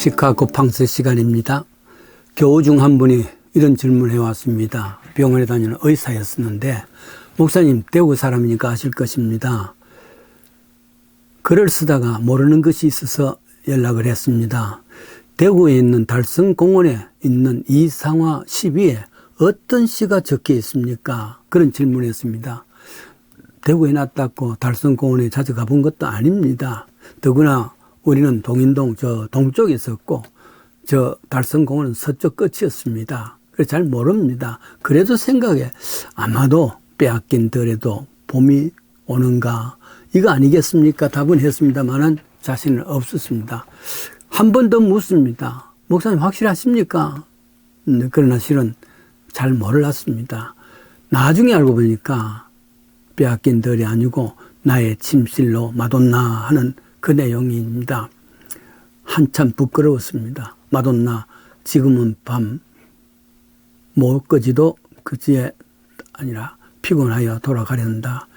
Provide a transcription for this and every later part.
시카고 팡스 시간입니다. 교우 중 한 분이 이런 질문을 해왔습니다. 병원에 다니는 의사였었는데, 목사님, 대구 사람이니까 아실 것입니다. 글을 쓰다가 모르는 것이 있어서 연락을 했습니다. 대구에 있는 달성공원에 있는 이상화 시비에 어떤 시가 적혀 있습니까? 그런 질문을 했습니다. 대구에 놨다고 달성공원에 자주 가본 것도 아닙니다. 더구나 우리는 동인동 저 동쪽에 있었고 저 달성공원은 서쪽 끝이었습니다. 그래서 잘 모릅니다. 그래도 생각에 아마도 빼앗긴 덜에도 봄이 오는가 이거 아니겠습니까? 답은 했습니다만은 자신은 없었습니다. 한 번 더 묻습니다. 목사님 확실하십니까? 그러나 실은 잘 몰랐습니다. 나중에 알고 보니까 빼앗긴 덜이 아니고 나의 침실로 마돈나 하는 그 내용입니다. 한참 부끄러웠습니다. 마돈나 지금은 밤 못 끄지도 그지에 아니라 피곤하여 돌아가련다.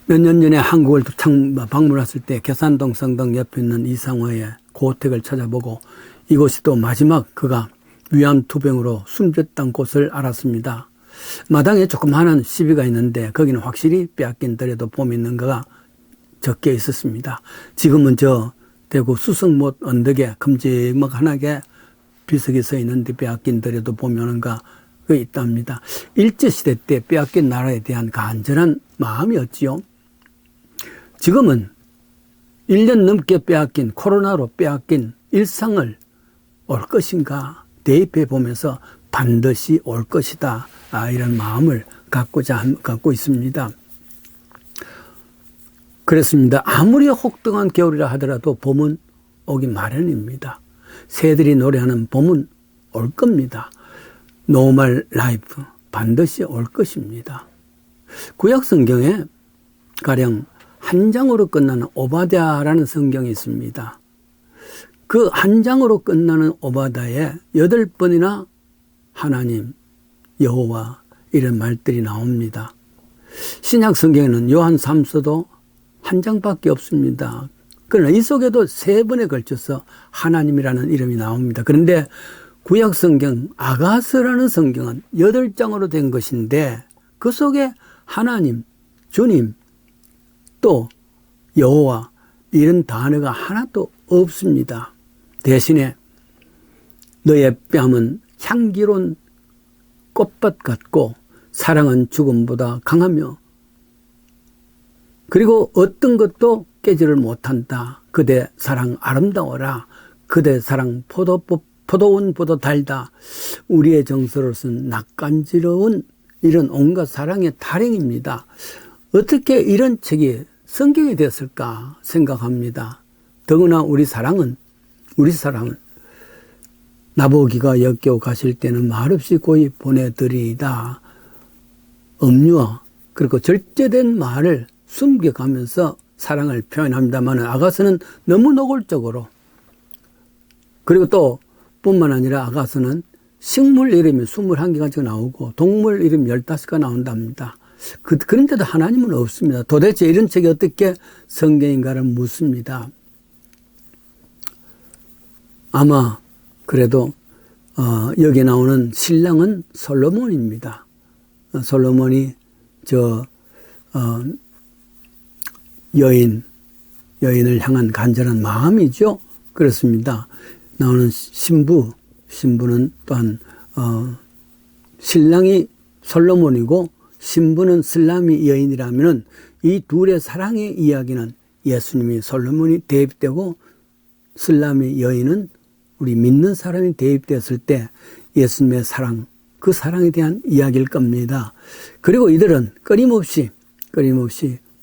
몇 년 전에 한국을 방문했을 때 계산동 성당 옆에 있는 이상화의 고택을 찾아보고 이곳이 또 마지막 그가 위암투병으로 숨졌던 곳을 알았습니다. 마당에 조그마한 시비가 있는데 거기는 확실히 빼앗긴 덜에도 봄이 있는가가 적혀 있었습니다. 지금은 저 대구 수성못 언덕에 큼직하게 비석이 서 있는데 빼앗긴 덜에도 봄이 오는가 그 있답니다. 일제시대 때 빼앗긴 나라에 대한 간절한 마음이었지요. 지금은 1년 넘게 빼앗긴 코로나로 빼앗긴 일상을 올 것인가 대입해 보면서 반드시 올 것이다. 이런 마음을 갖고 있습니다. 그렇습니다. 아무리 혹등한 겨울이라 하더라도 봄은 오기 마련입니다. 새들이 노래하는 봄은 올 겁니다. 노멀 라이프 반드시 올 것입니다. 구약 성경에 가령 한 장으로 끝나는 오바댜라는 성경이 있습니다. 그 한 장으로 끝나는 오바댜에 8번이나 하나님, 여호와 이런 말들이 나옵니다. 신약 성경에는 요한 3서도 한 장밖에 없습니다. 그러나 이 속에도 3번에 걸쳐서 하나님이라는 이름이 나옵니다. 그런데 구약 성경 아가서라는 성경은 8장으로 된 것인데 그 속에 하나님, 주님, 또 여호와 이런 단어가 하나도 없습니다. 대신에 너의 뺨은 향기로운 꽃밭 같고 사랑은 죽음보다 강하며 그리고 어떤 것도 깨지를 못한다. 그대 사랑 아름다워라. 그대 사랑 포도원보다 달다. 우리의 정서로 쓴 낯간지러운 이런 온갖 사랑의 달행입니다. 어떻게 이런 책이 성경이 되었을까 생각합니다. 더구나 우리 사랑은 나보기가 역겨워 가실 때는 말없이 고이 보내드리이다. 음유와 그리고 절제된 말을 숨겨가면서 사랑을 표현합니다만 아가서는 너무 노골적으로 그리고 또 뿐만 아니라 아가서는 식물 이름이 21개가 나오고 동물 이름 15개가 나온답니다. 그런데도 하나님은 없습니다. 도대체 이런 책이 어떻게 성경인가를 묻습니다. 아마 그래도 여기 나오는 신랑은 솔로몬입니다. 솔로몬이 여인을 향한 간절한 마음이죠. 그렇습니다. 나오는 신부는 또한 신랑이 솔로몬이고 신부는 슬라미 여인이라면은 이 둘의 사랑의 이야기는 예수님이 솔로몬이 대입되고 슬라미 여인은 우리 믿는 사람이 대입되었을 때 예수님의 사랑, 그 사랑에 대한 이야기일 겁니다. 그리고 이들은 끊임없이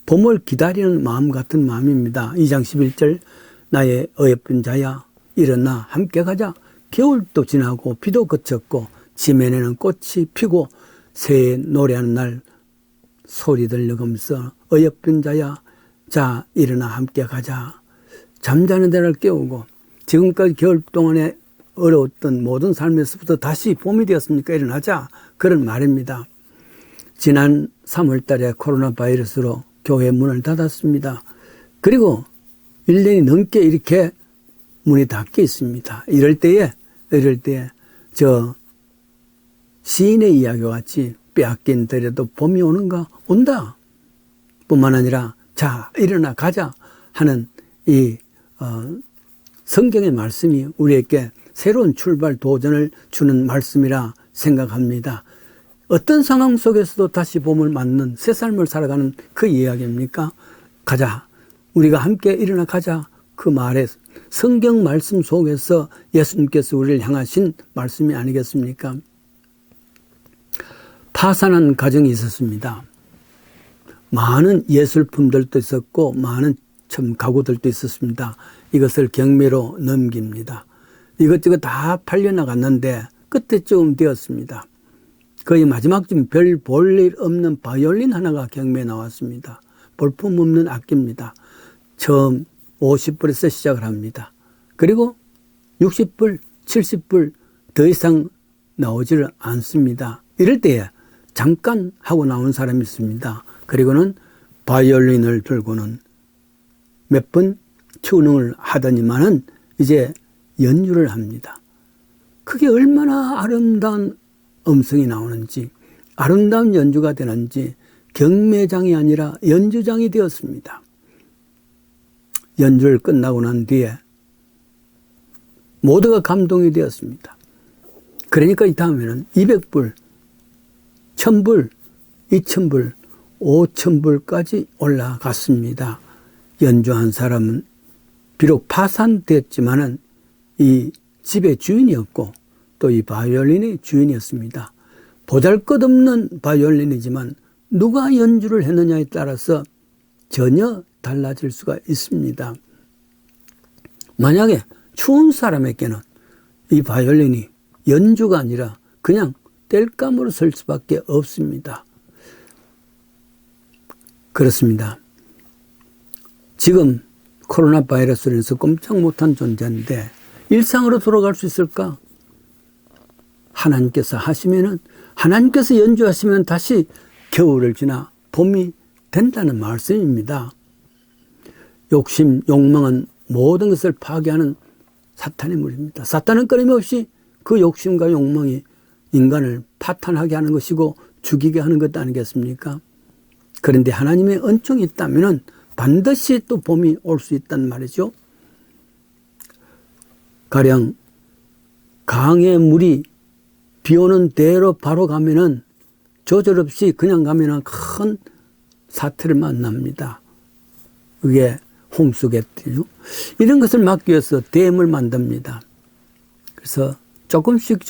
봄을 기다리는 마음 같은 마음입니다. 2장 11절 나의 어여쁜 자야 일어나 함께 가자. 겨울도 지나고 비도 그쳤고 지면에는 꽃이 피고 새해 노래하는 날 소리 들려가면서 어여쁜 자야 자 일어나 함께 가자. 잠자는 데를 깨우고 지금까지 겨울 동안에 어려웠던 모든 삶에서부터 다시 봄이 되었으니까 일어나자. 그런 말입니다. 지난 3월 달에 코로나 바이러스로 교회 문을 닫았습니다. 그리고 1년이 넘게 이렇게 문이 닫혀 있습니다. 이럴 때에 저 시인의 이야기와 같이 빼앗긴더라도 봄이 오는가? 온다. 뿐만 아니라 자 일어나 가자 하는 이 성경의 말씀이 우리에게 새로운 출발 도전을 주는 말씀이라 생각합니다. 어떤 상황 속에서도 다시 봄을 맞는 새 삶을 살아가는 그 이야기입니까? 가자. 우리가 함께 일어나 가자. 그 말에 성경 말씀 속에서 예수님께서 우리를 향하신 말씀이 아니겠습니까? 파산한 가정이 있었습니다. 많은 예술품들도 있었고 많은 참 가구들도 있었습니다. 이것을 경매로 넘깁니다. 이것저것 다 팔려나갔는데 끝에쯤 되었습니다. 거의 마지막쯤 별 볼 일 없는 바이올린 하나가 경매에 나왔습니다. 볼품 없는 악기입니다. 처음 50불에서 시작을 합니다. 그리고 60불, 70불 더 이상 나오지를 않습니다. 이럴 때에 잠깐 하고 나온 사람이 있습니다. 그리고는 바이올린을 들고는 몇 번 튜닝을 하더니만은 이제 연주를 합니다. 그게 얼마나 아름다운 음성이 나오는지, 아름다운 연주가 되는지 경매장이 아니라 연주장이 되었습니다. 연주를 끝나고 난 뒤에 모두가 감동이 되었습니다. 그러니까 이 다음에는 200불, 1000불, 2000불, 5000불까지 올라갔습니다. 연주한 사람은 비록 파산됐지만은 이 집의 주인이었고 또 이 바이올린의 주인이었습니다. 보잘것없는 바이올린이지만 누가 연주를 했느냐에 따라서 전혀 달라질 수가 있습니다. 만약에 추운 사람에게는 이 바이올린이 연주가 아니라 그냥 땔감으로 쓸 수밖에 없습니다. 그렇습니다. 지금 코로나 바이러스로 인해서 꼼짝 못한 존재인데 일상으로 돌아갈 수 있을까? 하나님께서 하시면은, 하나님께서 연주하시면 다시 겨울을 지나 봄이 된다는 말씀입니다. 욕심, 욕망은 모든 것을 파괴하는 사탄의 무리입니다. 사탄은 끊임없이 그 욕심과 욕망이 인간을 파탄하게 하는 것이고 죽이게 하는 것 아니겠습니까? 그런데 하나님의 은총이 있다면 반드시 또 봄이 올 수 있단 말이죠. 가령 강의 물이 비 오는 대로 바로 가면은 조절 없이 그냥 가면은 큰 사태를 만납니다. 그게 홍수겠죠. 이런 것을 막기 위해서 댐을 만듭니다. 그래서 조금씩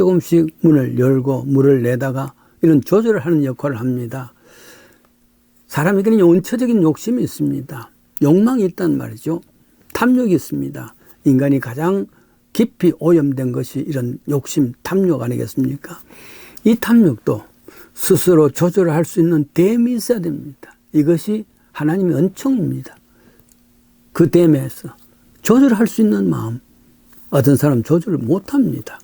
문을 열고 물을 내다가 이런 조절을 하는 역할을 합니다. 사람에게는 원초적인 욕심이 있습니다. 욕망이 있단 말이죠. 탐욕이 있습니다. 인간이 가장 깊이 오염된 것이 이런 욕심, 탐욕 아니겠습니까? 이 탐욕도 스스로 조절을 할 수 있는 댐이 있어야 됩니다. 이것이 하나님의 은총입니다. 그 댐에서 조절할 수 있는 마음, 어떤 사람 조절을 못합니다.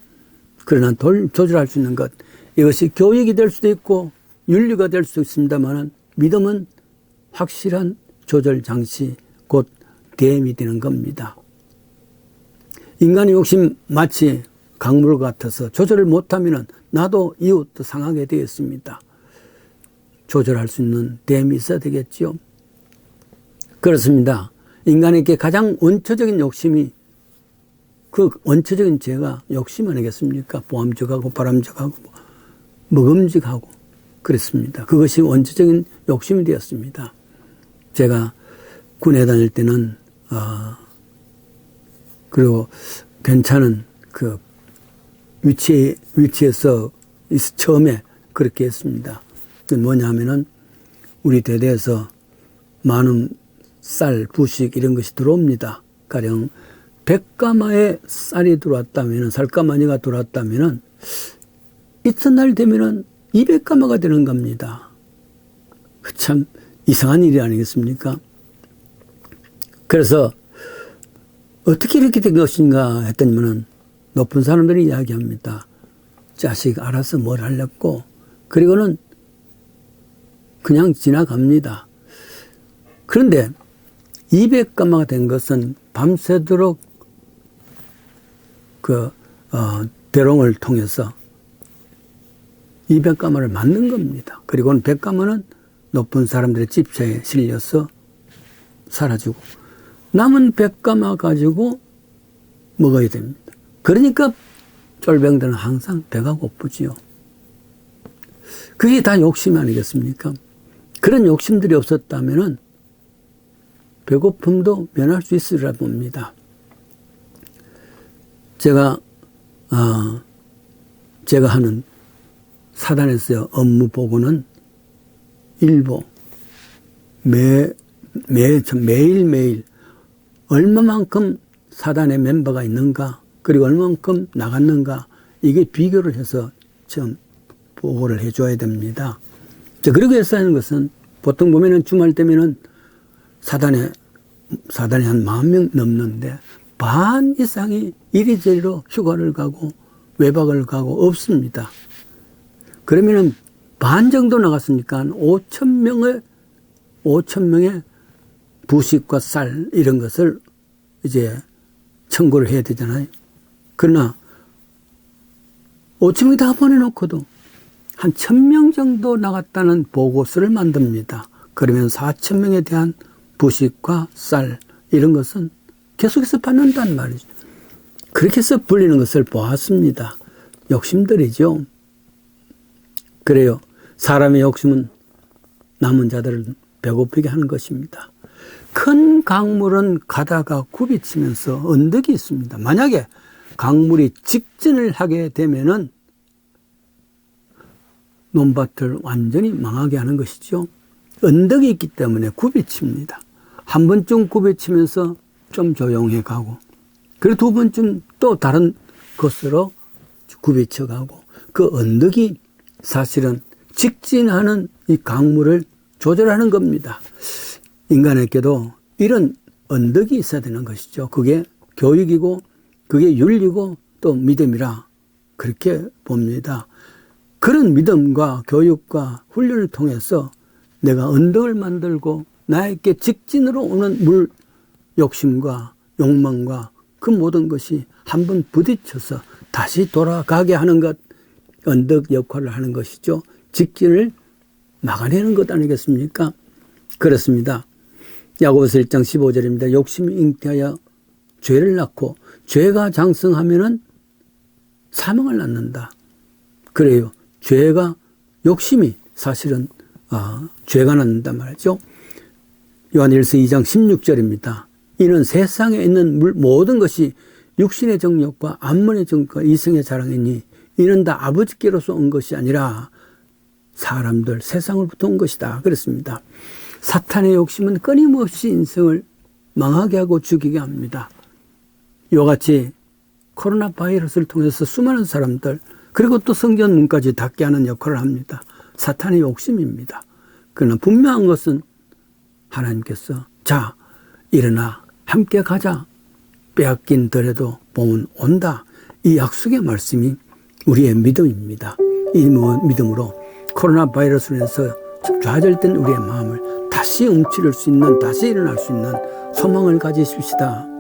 그러나 조절할 수 있는 것, 이것이 교육이 될 수도 있고 윤리가 될 수도 있습니다만 믿음은 확실한 조절 장치, 곧 댐이 되는 겁니다. 인간의 욕심 마치 강물 같아서 조절을 못하면 나도 이웃도 상하게 되어 있습니다. 조절할 수 있는 댐이 있어야 되겠죠. 그렇습니다. 인간에게 가장 원초적인 욕심이, 그 원초적인 죄가 욕심 아니겠습니까? 보암직하고 바람직하고 먹음직하고 그랬습니다. 그것이 원초적인 욕심이 되었습니다. 제가 군에 다닐 때는 그리고 괜찮은 그 위치에서 처음에 그렇게 했습니다. 그 뭐냐 하면은 우리 대대에서 많은 쌀, 부식 이런 것이 들어옵니다. 가령 100가마의 쌀이 들어왔다면은, 쌀가마니가 들어왔다면은 이튿날 되면은 200가마가 되는 겁니다. 참 이상한 일이 아니겠습니까? 그래서 어떻게 이렇게 된 것인가 했더니만은 높은 사람들이 이야기합니다. 자식 알아서 뭘 하려고, 그리고는 그냥 지나갑니다. 그런데 200가마가 된 것은 밤새도록 대롱을 통해서 이 백가마를 만든 겁니다. 그리고는 백가마는 높은 사람들의 집차에 실려서 사라지고 남은 백가마 가지고 먹어야 됩니다. 그러니까 쫄병들은 항상 배가 고프지요. 그게 다 욕심 아니겠습니까? 그런 욕심들이 없었다면은 배고픔도 면할 수 있으리라 봅니다. 제가 하는 사단에서의 업무 보고는 일보 매일매일 얼마만큼 사단의 멤버가 있는가, 그리고 얼마만큼 나갔는가, 이게 비교를 해서 좀 보고를 해줘야 됩니다. 그러기 위해서 하는 것은 보통 보면은 주말 되면은 사단이 한 10,000명 넘는데 반 이상이 이리저리로 휴가를 가고 외박을 가고 없습니다. 그러면은 반 정도 나갔으니까 5,000명의 부식과 쌀 이런 것을 이제 청구를 해야 되잖아요. 그러나 5,000명 다 보내놓고도 한 1,000명 정도 나갔다는 보고서를 만듭니다. 그러면 4,000명에 대한 부식과 쌀 이런 것은 계속해서 받는단 말이죠. 그렇게 해서 불리는 것을 보았습니다. 욕심들이죠. 그래요. 사람의 욕심은 남은 자들을 배고프게 하는 것입니다. 큰 강물은 가다가 굽이치면서 언덕이 있습니다. 만약에 강물이 직진을 하게 되면은 논밭을 완전히 망하게 하는 것이죠. 언덕이 있기 때문에 굽이칩니다. 한 번쯤 굽이치면서 좀 조용해 가고, 그리고 두 번쯤 또 다른 곳으로 굽이쳐 가고, 그 언덕이 사실은 직진하는 이 강물을 조절하는 겁니다. 인간에게도 이런 언덕이 있어야 되는 것이죠. 그게 교육이고, 그게 윤리고 또 믿음이라 그렇게 봅니다. 그런 믿음과 교육과 훈련을 통해서 내가 언덕을 만들고 나에게 직진으로 오는 물 욕심과 욕망과 그 모든 것이 한번 부딪혀서 다시 돌아가게 하는 것, 언덕 역할을 하는 것이죠. 직진을 막아내는 것 아니겠습니까? 그렇습니다. 야고보서 1장 15절입니다. 욕심이 잉태하여 죄를 낳고 죄가 장성하면은 사망을 낳는다. 그래요. 욕심이 사실은 죄가 낳는단 말이죠. 요한일서 2장 16절입니다. 이는 세상에 있는 모든 것이 육신의 정욕과 안목의 정욕과 이성의 자랑이니 이는 다 아버지께로서 온 것이 아니라 사람들 세상으로부터 온 것이다. 그렇습니다. 사탄의 욕심은 끊임없이 인생을 망하게 하고 죽이게 합니다. 이와 같이 코로나 바이러스를 통해서 수많은 사람들, 그리고 또 성전문까지 닫게 하는 역할을 합니다. 사탄의 욕심입니다. 그러나 분명한 것은 하나님께서 자 일어나 함께 가자, 빼앗긴 더라도 봄은 온다, 이 약속의 말씀이 우리의 믿음입니다. 이 믿음으로 코로나 바이러스로 인해서 좌절된 우리의 마음을 다시 움츠릴 수 있는, 다시 일어날 수 있는 소망을 가지십시다.